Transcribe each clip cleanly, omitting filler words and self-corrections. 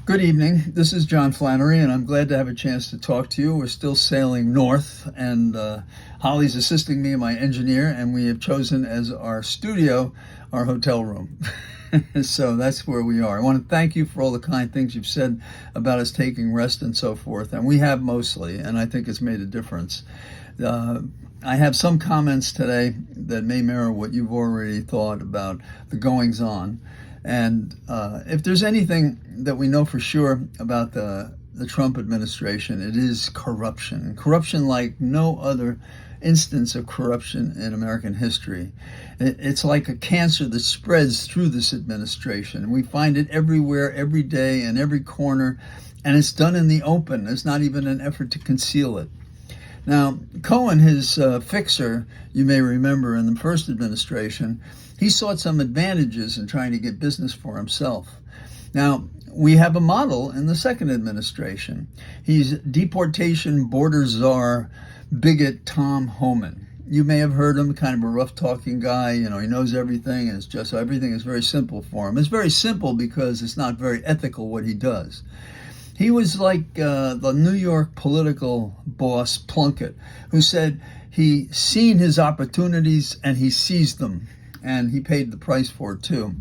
Good evening. This is John Flannery, and I'm glad to have a chance to talk to you. We're still sailing north, and Holly's assisting me, my engineer, and we have chosen as our studio our hotel room. So that's where we are. I want to thank you for all the kind things you've said about us taking rest and so forth, and we have mostly, and I think it's made a difference. I have some comments today that may mirror what you've already thought about the goings on. And if there's anything that we know for sure about the Trump administration, it is corruption. Corruption like no other instance of corruption in American history. It's like a cancer that spreads through this administration. We find it everywhere, every day, in every corner, and it's done in the open. There's not even an effort to conceal it. Now, Cohen, his fixer, you may remember in the first administration, he sought some advantages in trying to get business for himself. Now, we have a model in the second administration. He's deportation border czar bigot Tom Homan. You may have heard him, kind of a rough-talking guy. He knows everything, and it's just everything is very simple for him. It's very simple because it's not very ethical what he does. He was like the New York political boss Plunkett, who said he seen his opportunities and he seized them, and he paid the price for it too.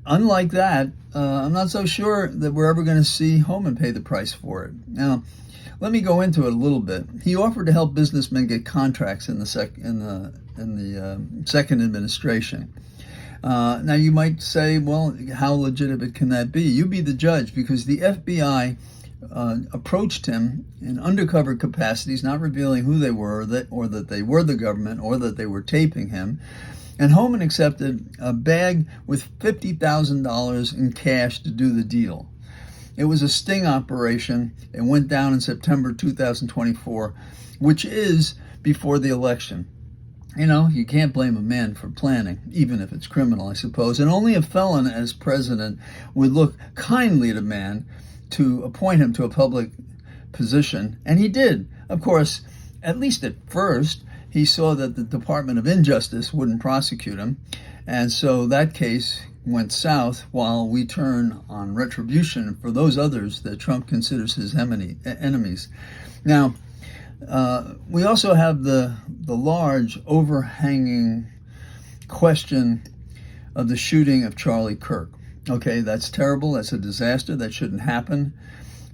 Unlike that, I'm not so sure that we're ever going to see Homan pay the price for it. Now, let me go into it a little bit. He offered to help businessmen get contracts in the second administration. Now you might say, well, how legitimate can that be? You be the judge, because the FBI approached him in undercover capacities, not revealing who they were, or that they were the government, or that they were taping him. And Homan accepted a bag with $50,000 in cash to do the deal. It was a sting operation. It went down in September 2024, which is before the election. You can't blame a man for planning, even if it's criminal, I suppose. And only a felon as president would look kindly at a man to appoint him to a public position. And he did. Of course, at least at first, he saw that the Department of Injustice wouldn't prosecute him. And so that case went south, while we turn on retribution for those others that Trump considers his enemies. Now, we also have the large overhanging question of the shooting of Charlie Kirk. Okay, that's terrible. That's a disaster. That shouldn't happen.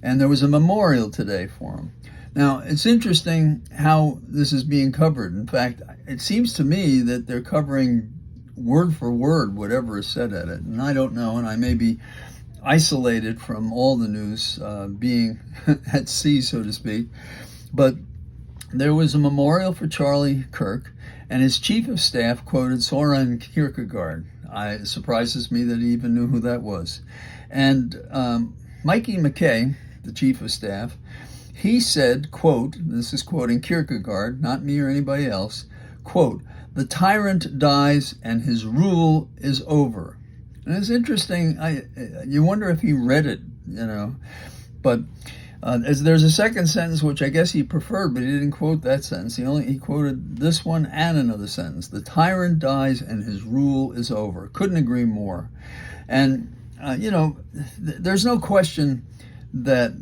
And there was a memorial today for him. Now, it's interesting how this is being covered. In fact, it seems to me that they're covering word for word whatever is said at it. And I don't know, and I may be isolated from all the news, being at sea, so to speak. But there was a memorial for Charlie Kirk, and his chief of staff quoted Soren Kierkegaard. It surprises me that he even knew who that was. And Mikey McKay, the chief of staff, he said, quote, this is quoting Kierkegaard, not me or anybody else, quote, "The tyrant dies and his rule is over." And it's interesting. You wonder if he read it, But as there's a second sentence, which I guess he preferred, but he didn't quote that sentence. He quoted this one and another sentence. "The tyrant dies and his rule is over." Couldn't agree more. And, there's no question that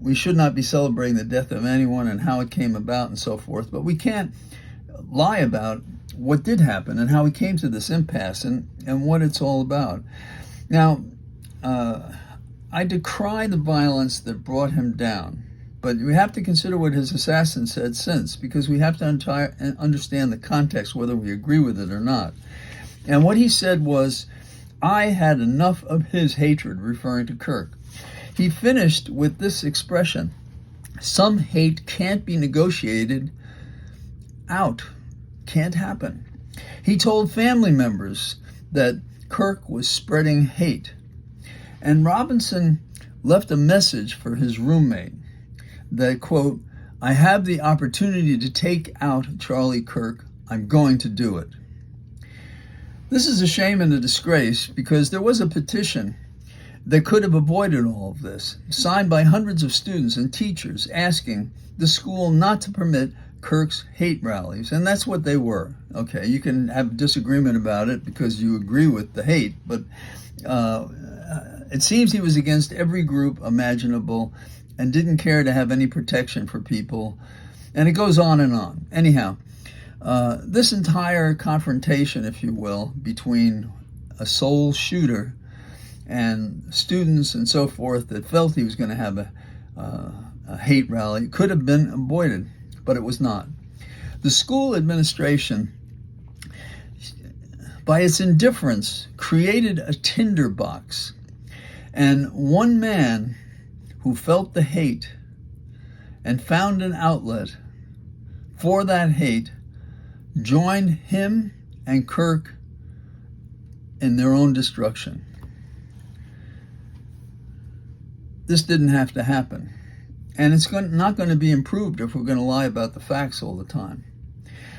we should not be celebrating the death of anyone and how it came about and so forth. But we can't lie about what did happen and how we came to this impasse and what it's all about. Now, I decry the violence that brought him down, but we have to consider what his assassin said since, because we have to understand the context, whether we agree with it or not. And what he said was, "I had enough of his hatred," referring to Kirk. He finished with this expression: "Some hate can't be negotiated out. Can't happen." He told family members that Kirk was spreading hate. And Robinson left a message for his roommate that, quote, "I have the opportunity to take out Charlie Kirk. I'm going to do it." This is a shame and a disgrace, because there was a petition that could have avoided all of this, signed by hundreds of students and teachers asking the school not to permit Kirk's hate rallies. And that's what they were. Okay, you can have disagreement about it because you agree with the hate, but It seems he was against every group imaginable and didn't care to have any protection for people. And it goes on and on. Anyhow, this entire confrontation, if you will, between a sole shooter and students and so forth that felt he was going to have a hate rally could have been avoided, but it was not. The school administration, by its indifference, created a tinderbox, and one man who felt the hate and found an outlet for that hate joined him and Kirk in their own destruction. This didn't have to happen. And it's not going to be improved if we're going to lie about the facts all the time.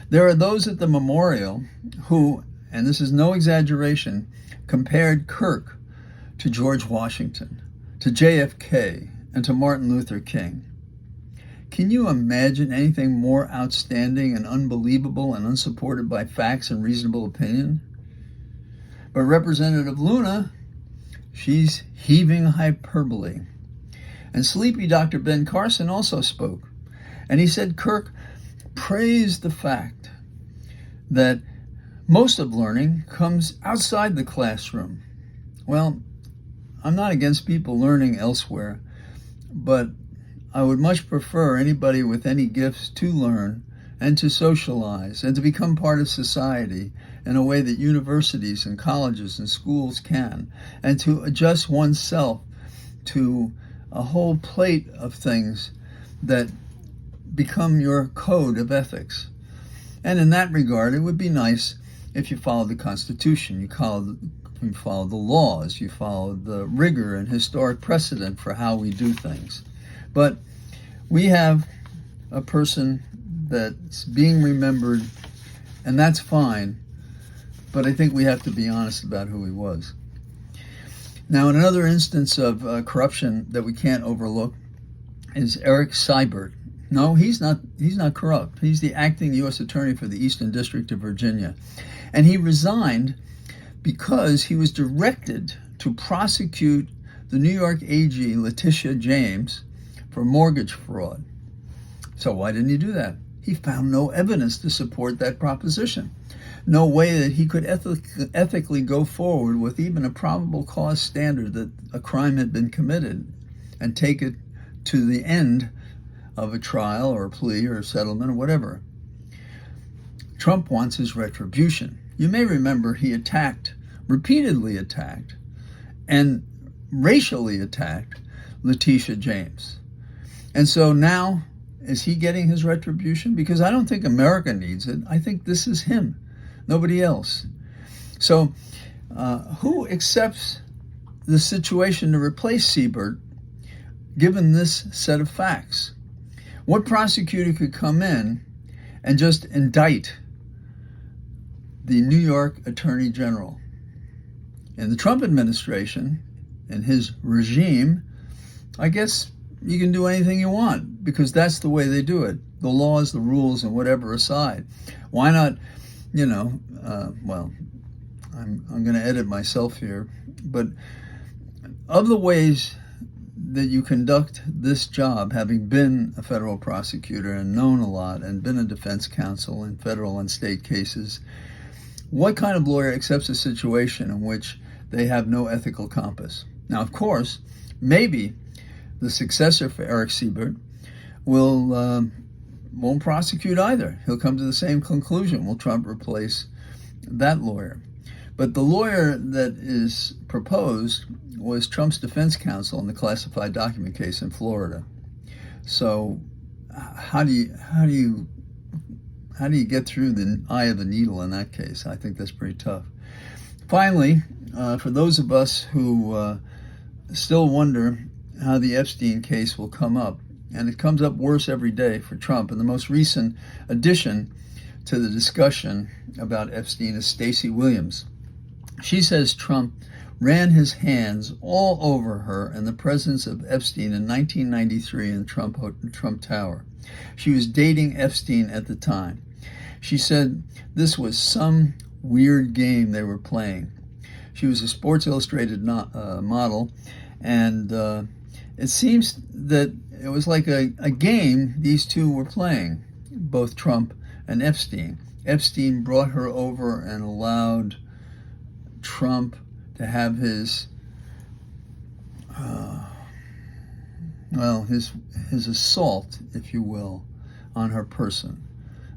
There are those at the memorial who, and this is no exaggeration, compared Kirk to George Washington, to JFK, and to Martin Luther King. Can you imagine anything more outstanding and unbelievable and unsupported by facts and reasonable opinion? But Representative Luna, she's heaving hyperbole. And sleepy Dr. Ben Carson also spoke. And he said Kirk praised the fact that most of learning comes outside the classroom. Well, I'm not against people learning elsewhere, but I would much prefer anybody with any gifts to learn and to socialize and to become part of society in a way that universities and colleges and schools can, and to adjust oneself to a whole plate of things that become your code of ethics. And in that regard, it would be nice if you followed the Constitution, you follow the laws, you follow the rigor and historic precedent for how we do things. But we have a person that's being remembered, and that's fine, but I think we have to be honest about who he was. Now, in another instance of corruption that we can't overlook is Eric Seibert. No, he's not corrupt. He's the acting U.S. Attorney for the Eastern District of Virginia. And he resigned because he was directed to prosecute the New York AG, Letitia James, for mortgage fraud. So why didn't he do that? He found no evidence to support that proposition. No way that he could ethically go forward with even a probable cause standard that a crime had been committed and take it to the end of a trial or a plea or a settlement or whatever. Trump wants his retribution. You may remember he repeatedly attacked, and racially attacked Letitia James. And so now, is he getting his retribution? Because I don't think America needs it. I think this is him. Nobody else. So who accepts the situation to replace Seibert, given this set of facts? What prosecutor could come in and just indict the New York Attorney General? In the Trump administration, in his regime, I guess you can do anything you want because that's the way they do it. The laws, the rules, and whatever aside. Why not? I'm going to edit myself here, but of the ways that you conduct this job, having been a federal prosecutor and known a lot and been a defense counsel in federal and state cases, what kind of lawyer accepts a situation in which they have no ethical compass? Now, of course, maybe the successor for Eric Seibert won't prosecute either. He'll come to the same conclusion. Will Trump replace that lawyer? But the lawyer that is proposed was Trump's defense counsel in the classified document case in Florida. So how do you get through the eye of the needle in that case? I think that's pretty tough. Finally, for those of us who still wonder how the Epstein case will come up, and it comes up worse every day for Trump. And the most recent addition to the discussion about Epstein is Stacey Williams. She says Trump ran his hands all over her in the presence of Epstein in 1993 in Trump Tower. She was dating Epstein at the time. She said this was some weird game they were playing. She was a Sports Illustrated model, and it seems that it was like a game these two were playing, both Trump and Epstein. Epstein brought her over and allowed Trump to have his his assault, if you will, on her person.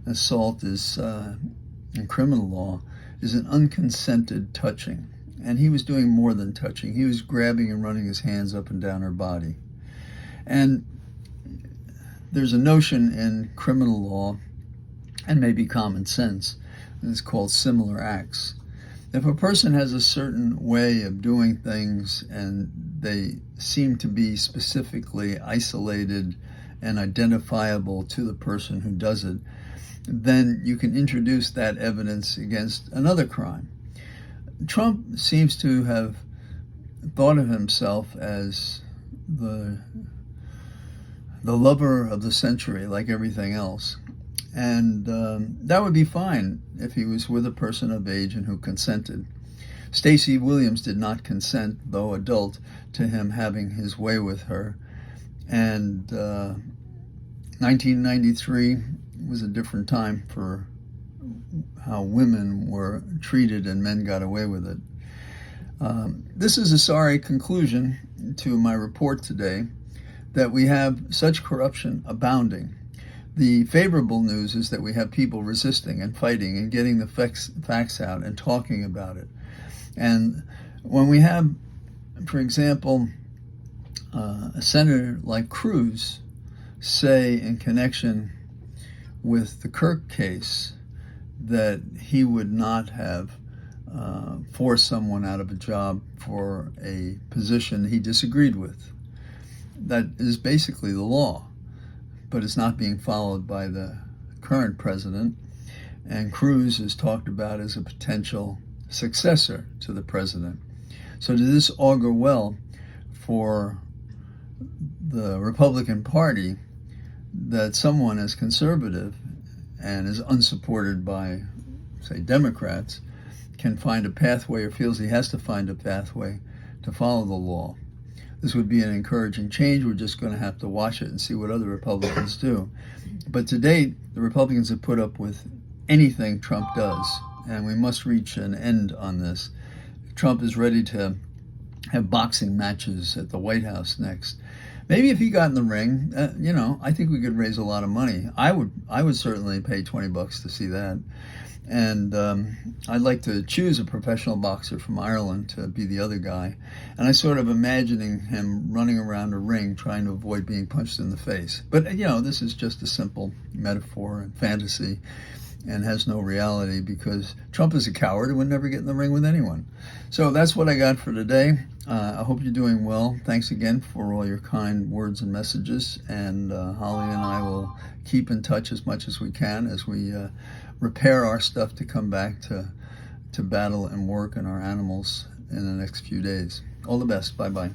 Assault is, in criminal law, is an unconsented touching. And he was doing more than touching. He was grabbing and running his hands up and down her body. And there's a notion in criminal law, and maybe common sense, and it's called similar acts. If a person has a certain way of doing things and they seem to be specifically isolated and identifiable to the person who does it, then you can introduce that evidence against another crime. Trump seems to have thought of himself as the lover of the century, like everything else. And that would be fine if he was with a person of age and who consented. Stacey Williams did not consent, though adult, to him having his way with her. And 1993 was a different time for how women were treated and men got away with it. This is a sorry conclusion to my report today, that we have such corruption abounding. The favorable news is that we have people resisting and fighting and getting the facts out and talking about it. And when we have, for example, a senator like Cruz say in connection with the Kirk case that he would not have forced someone out of a job for a position he disagreed with, that is basically the law, but it's not being followed by the current president. And Cruz is talked about as a potential successor to the president. So does this augur well for the Republican Party, that someone as conservative and is unsupported by, say, Democrats, can find a pathway, or feels he has to find a pathway to follow the law? This would be an encouraging change. We're just going to have to watch it and see what other Republicans do. But to date, the Republicans have put up with anything Trump does, and we must reach an end on this. Trump is ready to have boxing matches at the White House next. Maybe if he got in the ring, I think we could raise a lot of money. I would certainly pay $20 to see that. And I'd like to choose a professional boxer from Ireland to be the other guy. And I sort of imagining him running around a ring trying to avoid being punched in the face. But, this is just a simple metaphor and fantasy and has no reality, because Trump is a coward and would never get in the ring with anyone. So that's what I got for today. I hope you're doing well. Thanks again for all your kind words and messages. And Holly and I will keep in touch as much as we can as we repair our stuff to come back to battle and work on our animals in the next few days. All the best. Bye-bye.